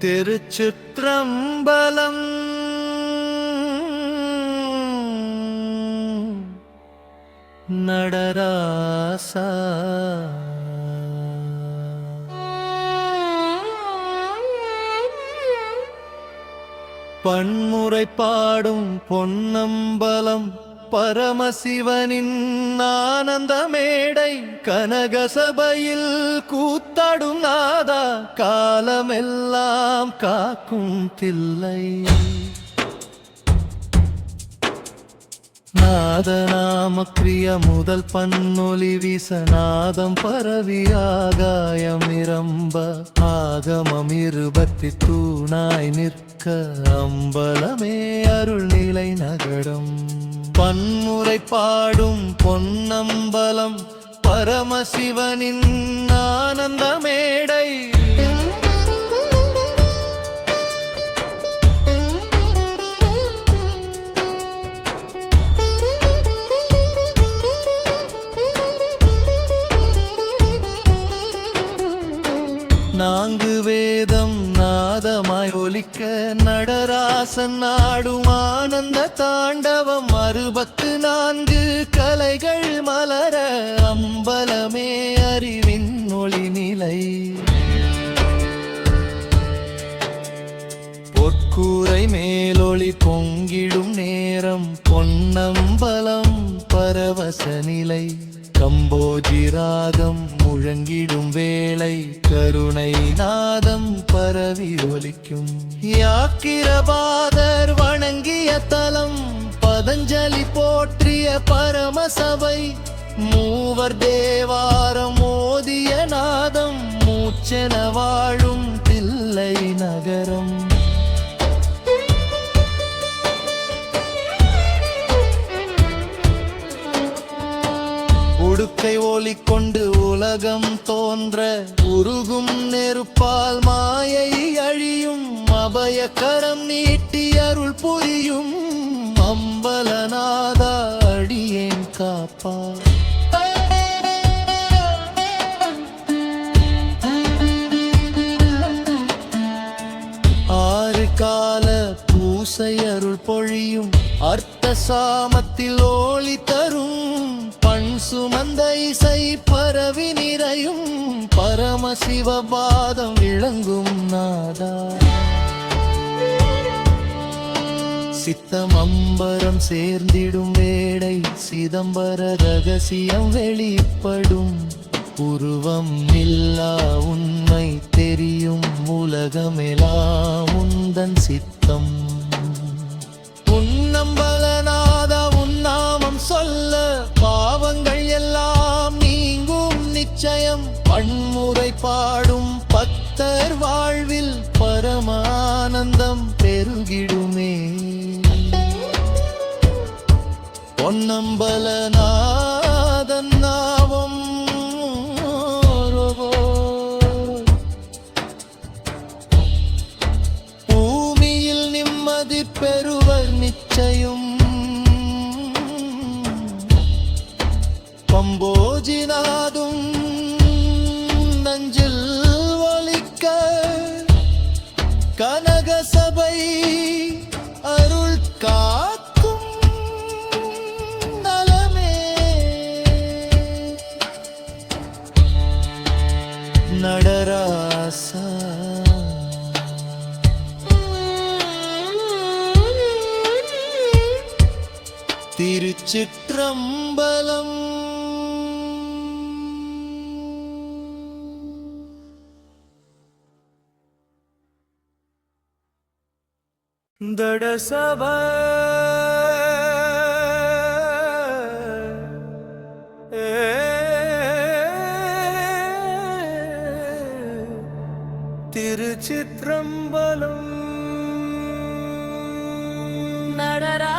திருச்சிற்றம்பலம். நடராசா பன்முறை பாடும் பொன்னம்பலம் பரமசிவனின் ஆனந்த மேடை கனகசபையில் கூத்தாடும் நாதா காலமெல்லாம் காக்கும் தில்லை. நாதநாம கிரிய முதல் பன்னொலி வீச நாதம் பரவி ஆகாயம் நிரம்ப ஆகமம் 20 தூணாய் நிற்க அம்பலமே அருள் நிலை நகரம். பன்முறை பாடும் பொன்னம்பலம் பரமசிவனின் ஆனந்த மேடை நான்கு வேதம் நாதமாய் ஒலிக்க நடராசன் நாடும் ஆனந்த தாண்டவம் 64 கலைகள் மலர அம்பலமே அறிவின் ஒளி நிலை. பொற்கூரை மேலொளி பொங்கிடும் நேரம் பொன்னம்பலம் பரவச நிலை. கம்போஜி ராகம் முழங்கிடும் வேளை கருணை நாதம் பரவி ஒலிக்கும். யாக்கிரபாதர் வணங்கிய தலம் பதஞ்சலி போற்றிய பரமசபை மூவர் தேவாரம் மோதிய நாதம் மூச்சென வாழும் தில்லை நகரம். உடுக்கை ஒலிக்கொண்டு உலகம் தோன்ற உருகும் நெருப்பால் மாயை அழியும் அபயக்கரம் நீட்டி அருள் புரியும் அம்பலநாதா அடியேன் காப்பா. ஆறு கால பூசை அருள் பொழியும் அர்த்த சாமத்தில் ஒளி தரும் பண் சுமந்த இசை பரவி நிறையும் பரமசிவபாதம் விளங்கும் நாதா. சித்தம் அம்பரம் சேர்ந்திடும் வேடை சிதம்பர ரகசியம் வெளிப்படும் உருவம் இல்லா உண்மை தெரியும் உலகமெல்லாம் உந்தன் சித்தம். உன்னம்பலநாதா உன்னாமம் சொல்ல பாவங்கள் எல்லாம் நீங்கும் நிச்சயம். பன்முறை பாடும் பக்தர் வாழ்வில் பரமானந்தம் பெருகிடுமே. பொன்னம்பலநாதன் நாமம் பூமியில் நிம்மதி பெறுவர் நிச்சயம். பம்போஜிநாதும் நஞ்சில் ஒலிக்க கனகசபை அருள் காக்கும் நலமே. நடராசா திருச்சிற்றம்பலம். தடசப திருச்சிற்றம்பலம். நடரா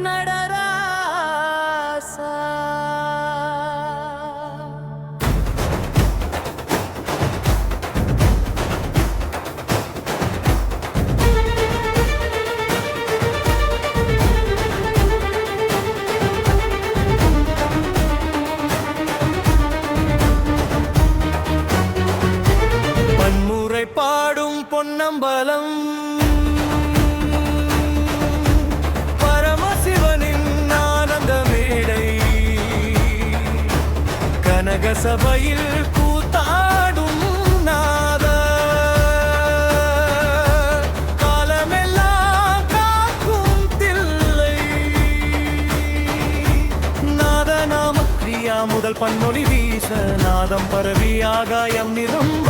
நடராசா பன்முறை பாடும் பொன்னம்பலம் பரமசிவனின் ஆனந்த மேடை கனக சபையில் கூத்தாடும் நாத காலமெல்லாம் காக்கும் தில்லை நாத நாம கிரியா முதல் பன்னொலி வீச நாதம் பரவி ஆகாயம் நிரம்ப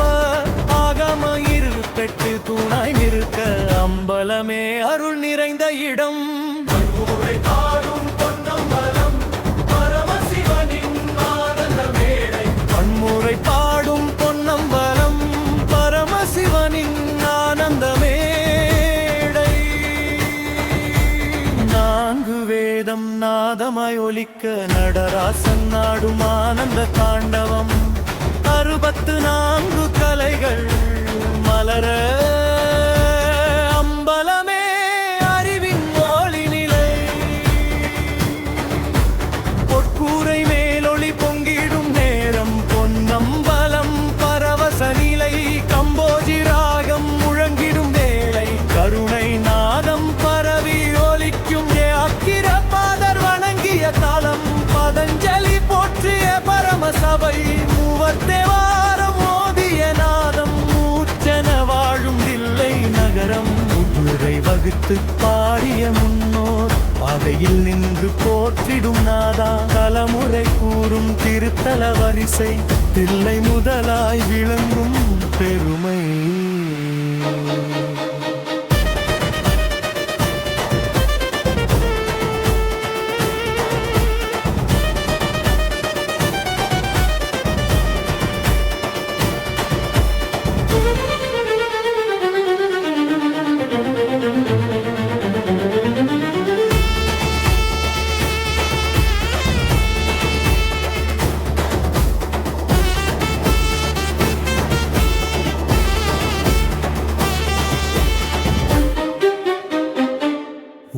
ஆகம இருப்பெட்டு தூணாய் நிற்க அம்பலமே அருள் நிறைந்த இடம் பன்முறை பாடும் பொன்னம்பலம் பரமசிவனின் ஆனந்த மேடை நான்கு வேதம் நாதமாய் ஒலிக்க நடராசன் நாடும் ஆனந்த தாண்டவம் 64 கலைகள் மலர அம்பலமே அறிவின் ஒளி நிலை பொற்கூரை மேலொளி பொங்கிடும் நேரம் பொன்னம்பலம் பரவச நிலை கம்போஜி ராகம் முழங்கிடும் வேளை கருணை நாதம் பரவி ஒலிக்கும் அக்கிர பாதர் வணங்கிய காலம் பதஞ்சலி போற்றிய பரமசபை மூவத்தேவாரம் ஓதிய நாதம் மூச்சன வாழும் தில்லை நகரம் உரை வகுத்து பாடிய முன்னோர் பாதையில் நின்று போற்றிடும் நாதா தலைமுறை கூறும் திருத்தல வரிசை தில்லை முதலாய் விளங்கும் பெருமை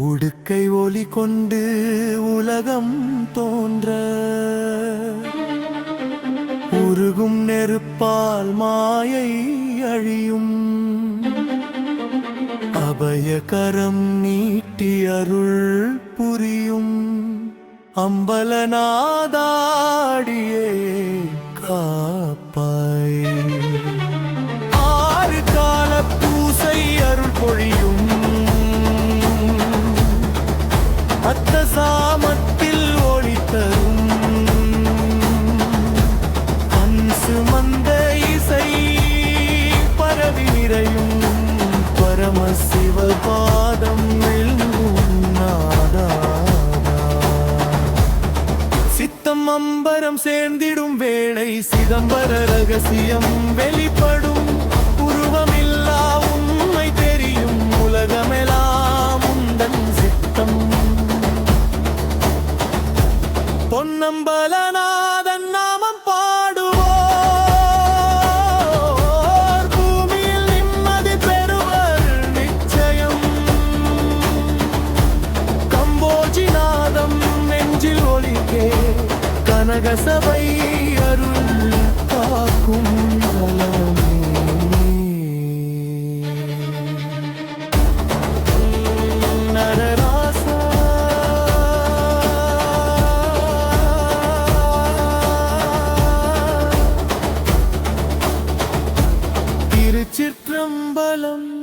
உடுக்கை ஒலி கொண்டு உலகம் தோன்ற உருகும் நெருப்பால் மாயை அழியும் அபயகரம் நீட்டி அருள் புரியும் அம்பலநாதாடியே காப்பாய் 6 கால பூசை அருள் பொழியும் அத்த சாமத்தில் ஒளி தரும் அன்சு மந்த இசை பரவி நிறையும் பரமசிவ பாதம் சித்தம் அம்பரம் சேர்ந்திடும் வேளை சிதம்பர ரகசியம் வெளிப்படும் உருவமில்லா உண்மை தெரியும் உலகமெல்லாம் உந்தன் சித்தம் பொன்னம்பலநாதன் நாமம் பாடுவோர் பூமியில் நிம்மதி பெறுவர் நிச்சயம் கம்போஜி நாதம் நெஞ்சில் ஒலிக்கே கனக சபை அருள் காக்கும் திருச்சிற்றம்பலம்.